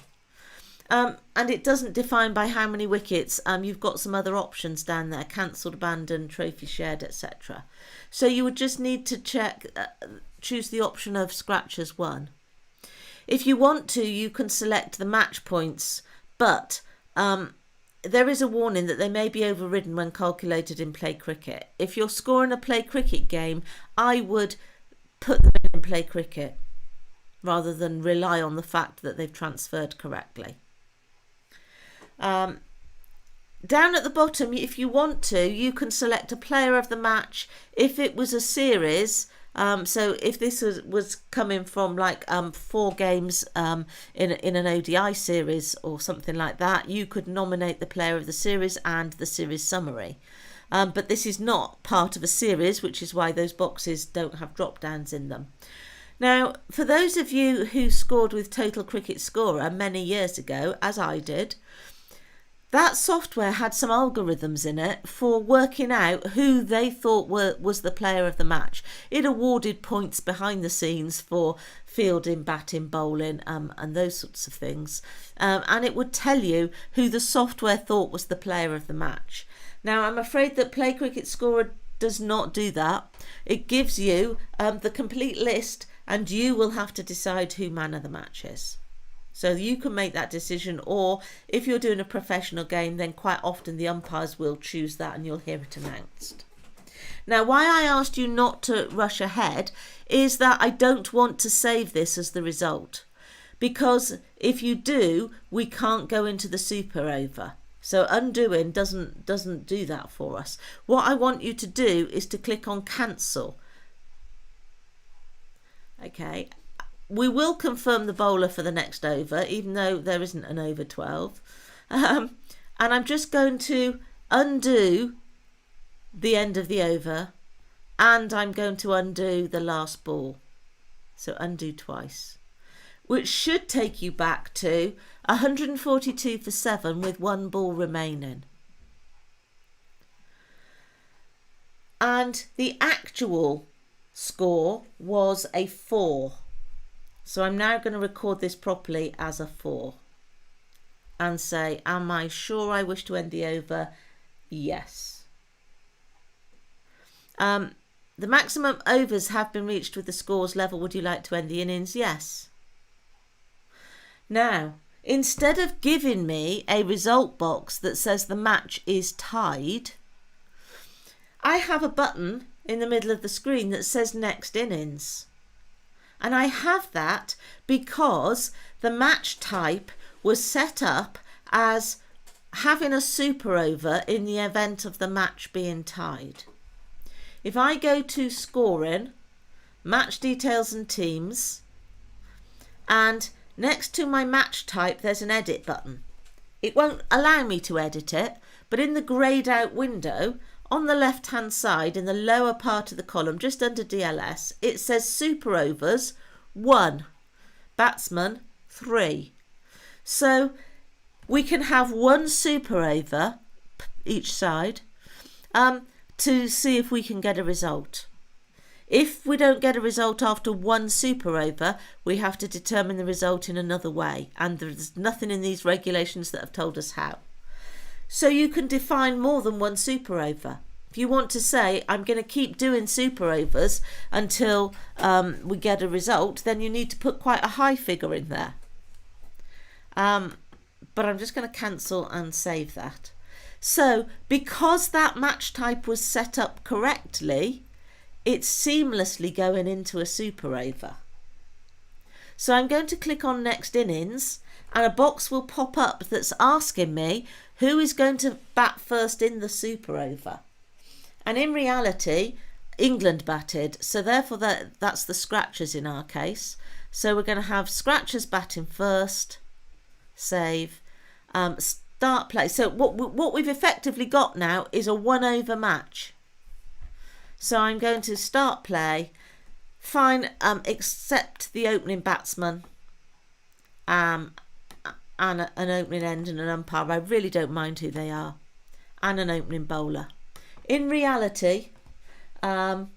And it doesn't define by how many wickets. You've got some other options down there: cancelled, abandoned, trophy shared, etc. So you would just need to choose the option of Scratchers won. If you want to, you can select the match points, but there is a warning that they may be overridden when calculated in Play Cricket. If you're scoring a Play Cricket game, I would put them in Play Cricket rather than rely on the fact that they've transferred correctly. Down at the bottom, if you want to, you can select a player of the match. If it was a series, so if this was coming from like 4 games in an ODI series or something like that, you could nominate the player of the series and the series summary. But this is not part of a series, which is why those boxes don't have drop downs in them. Now, for those of you who scored with Total Cricket Scorer many years ago, as I did, that software had some algorithms in it for working out who they thought was the player of the match. It awarded points behind the scenes for fielding, batting, bowling, and those sorts of things. And it would tell you who the software thought was the player of the match. Now, I'm afraid that Play Cricket Scorer does not do that. It gives you the complete list, and you will have to decide who man of the match is. So you can make that decision, or if you're doing a professional game, then quite often the umpires will choose that and you'll hear it announced. Now, why I asked you not to rush ahead is that I don't want to save this as the result, because if you do, we can't go into the super over. So undoing doesn't do that for us. What I want you to do is to click on cancel. Okay. We will confirm the bowler for the next over, even though there isn't an over 12. And I'm just going to undo the end of the over, and I'm going to undo the last ball. So undo twice, which should take you back to 142 for 7 with 1 ball remaining. And the actual score was a 4. So I'm now going to record this properly as a 4 and say, am I sure I wish to end the over? Yes. The maximum overs have been reached with the scores level. Would you like to end the innings? Yes. Now, instead of giving me a result box that says the match is tied, I have a button in the middle of the screen that says next innings. And I have that because the match type was set up as having a super over in the event of the match being tied. If I go to scoring, match details and teams, and next to my match type there's an edit button. It won't allow me to edit it, but in the greyed out window on the left hand side in the lower part of the column just under DLS it says Super Overs 1, Batsman 3. So we can have one super over each side to see if we can get a result. If we don't get a result after one super over, we have to determine the result in another way, and there's nothing in these regulations that have told us how. So you can define more than one super over. If you want to say, I'm going to keep doing super overs until we get a result, then you need to put quite a high figure in there. But I'm just going to cancel and save that. So because that match type was set up correctly, it's seamlessly going into a super over. So I'm going to click on next innings and a box will pop up that's asking me who is going to bat first in the super over. And in reality, England batted, so therefore that's the scratchers in our case. So we're going to have scratchers batting first, save, start play. So what we've effectively got now is a 1 over match. So I'm going to start play, fine, accept the opening batsman and an opening end and an umpire. I really don't mind who they are, and an opening bowler. In reality, I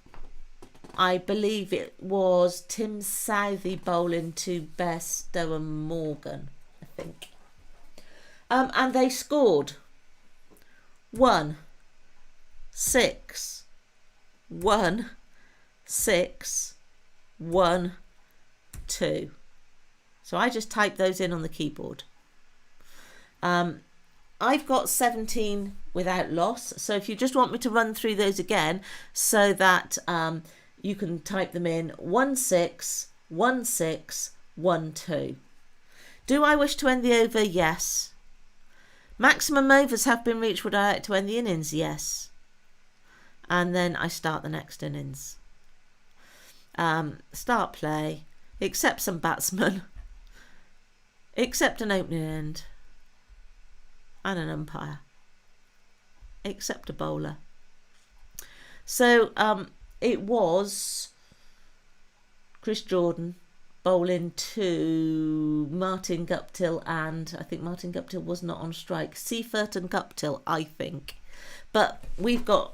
believe it was Tim Southey bowling to Bairstow and Morgan, I think. And they scored 1, 6, 1, 6, 1, 2. So I just typed those in on the keyboard. I've got 17 without loss. So if you just want me to run through those again so that you can type them in: 1, 6, 1, 6, 1, 2. Do I wish to end the over? Yes. Maximum overs have been reached. Would I like to end the innings? Yes. And then I start the next innings. Start play, accept some batsmen, accept an opening end and an umpire, accept a bowler. So it was Chris Jordan bowling to Martin Guptill, and I think Martin Guptill was not on strike. Seifert and Guptill, I think. But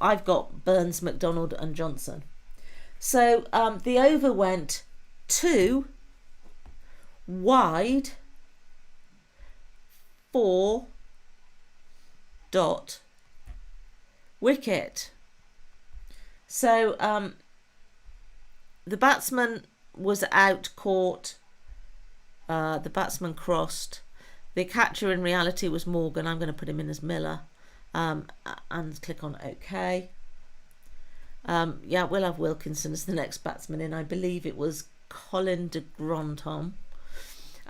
I've got Burns, McDonald and Johnson. So the over went 2, wide, 4, dot, wicket. So the batsman was out, caught, the batsman crossed. The catcher in reality was Morgan. I'm going to put him in as Miller. And click on OK. Yeah, we'll have Wilkinson as the next batsman in. I believe it was Colin de Granton.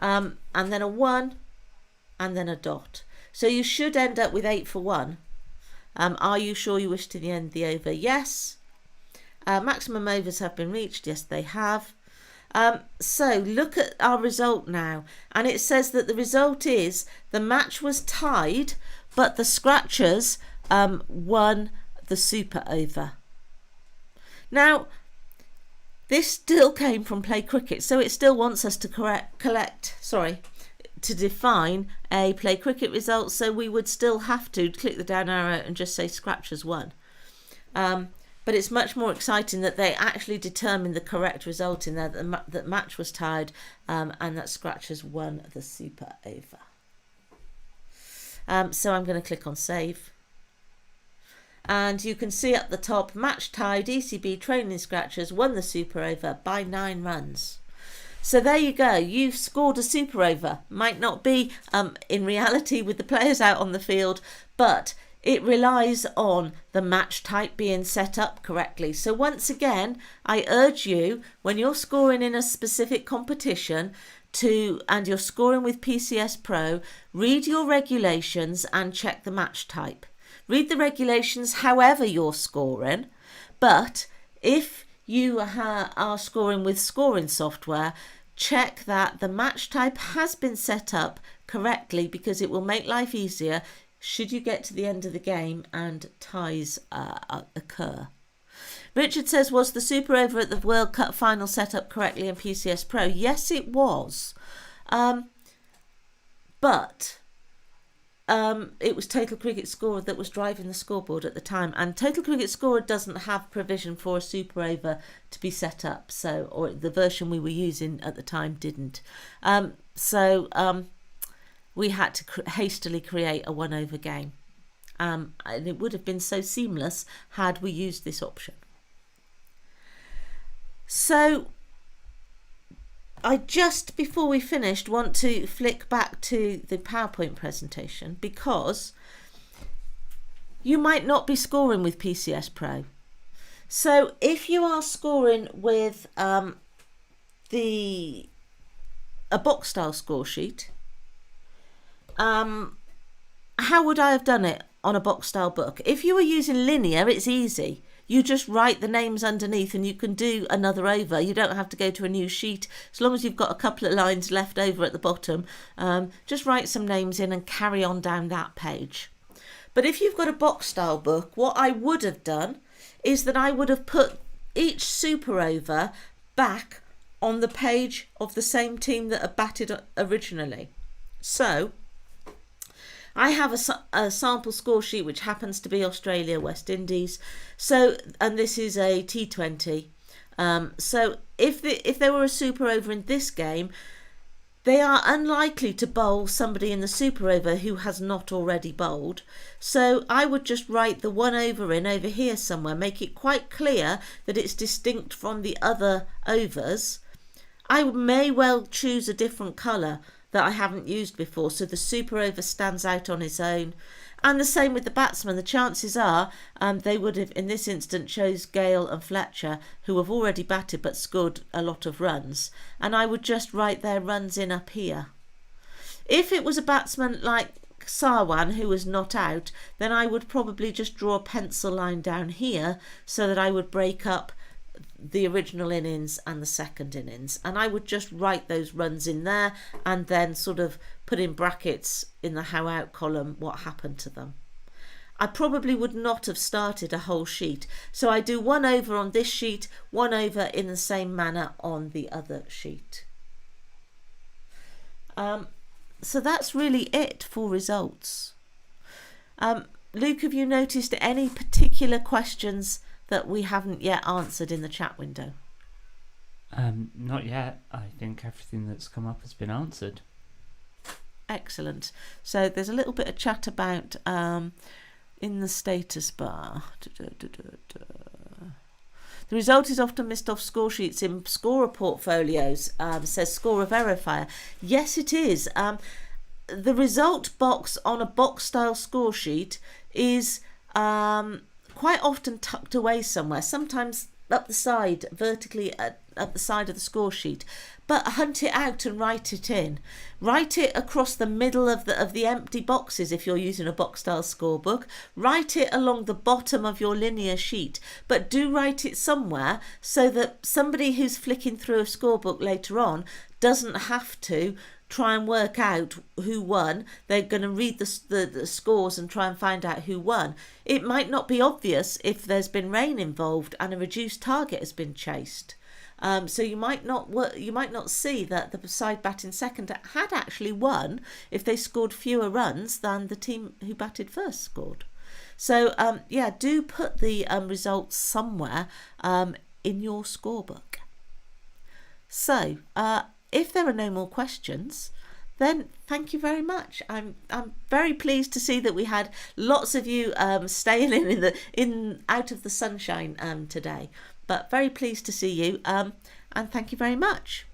And then a 1 and then a dot. So you should end up with 8 for 1. Are you sure you wish to end the over? Yes. Maximum overs have been reached. Yes, they have. So look at our result now, and it says that the result is the match was tied, but the scratchers won the super over. Now, this still came from Play Cricket, so it still wants us to to define a Play Cricket result, so we would still have to click the down arrow and just say scratchers won. But it's much more exciting that they actually determined the correct result in there, that match was tied and that scratchers won the super over. So I'm going to click on save. And you can see at the top, match tied, ECB training scratchers won the super over by 9 runs. So there you go, you've scored a super over. Might not be in reality with the players out on the field, but it relies on the match type being set up correctly. So once again, I urge you, when you're scoring in a specific competition and you're scoring with PCS Pro, read your regulations and check the match type. Read the regulations however you're scoring, but if you are scoring with scoring software, check that the match type has been set up correctly, because it will make life easier should you get to the end of the game and ties occur. Richard says, was the Super Over at the World Cup final set up correctly in PCS Pro? Yes, it was. But it was Total Cricket Scorer that was driving the scoreboard at the time, and Total Cricket Scorer doesn't have provision for a Super Over to be set up, or the version we were using at the time didn't. We had to hastily create a 1 over game, and it would have been so seamless had we used this option. So I just, before we finished, want to flick back to the PowerPoint presentation, because you might not be scoring with PCS Pro. So if you are scoring with a box style score sheet, how would I have done it on a box style book? If you were using linear, it's easy. You just write the names underneath and you can do another over. You don't have to go to a new sheet. As long as you've got a couple of lines left over at the bottom, just write some names in and carry on down that page. But if you've got a box style book, what I would have done is that I would have put each Super Over back on the page of the same team that had batted originally. So I have a sample score sheet which happens to be Australia, West Indies. So, and this is a T20. So if there were a Super Over in this game, they are unlikely to bowl somebody in the Super Over who has not already bowled. So I would just write the 1 over in over here somewhere, make it quite clear that it's distinct from the other overs. I may well choose a different colour that I haven't used before, so the Super Over stands out on its own. And the same with the batsmen. The chances are they would have, in this instance, chose Gale and Fletcher, who have already batted but scored a lot of runs. And I would just write their runs in up here. If it was a batsman like Sarwan, who was not out, then I would probably just draw a pencil line down here so that I would break up the original innings and the second innings, and I would just write those runs in there and then sort of put in brackets in the how out column what happened to them. I probably would not have started a whole sheet, so I do 1 over on this sheet, 1 over in the same manner on the other sheet. So that's really it for results. Luke, have you noticed any particular questions that we haven't yet answered in the chat window? Not yet. I think everything that's come up has been answered. Excellent. So there's a little bit of chat about in the status bar. The result is often missed off score sheets in scorer portfolios, says Scorer Verifier. Yes, it is. The result box on a box style score sheet is quite often tucked away somewhere, sometimes up the side, vertically at the side of the score sheet. But hunt it out and write it in. Write it across the middle of the empty boxes if you're using a box style scorebook. Write it along the bottom of your linear sheet, but do write it somewhere so that somebody who's flicking through a scorebook later on doesn't have to try and work out who won. They're going to read the scores and try and find out who won. It might not be obvious if there's been rain involved and a reduced target has been chased. So you might not see that the side batting second had actually won if they scored fewer runs than the team who batted first scored. So do put the results somewhere in your scorebook. So if there are no more questions, then thank you very much. I'm very pleased to see that we had lots of you staying in out of the sunshine today. But very pleased to see you, and thank you very much.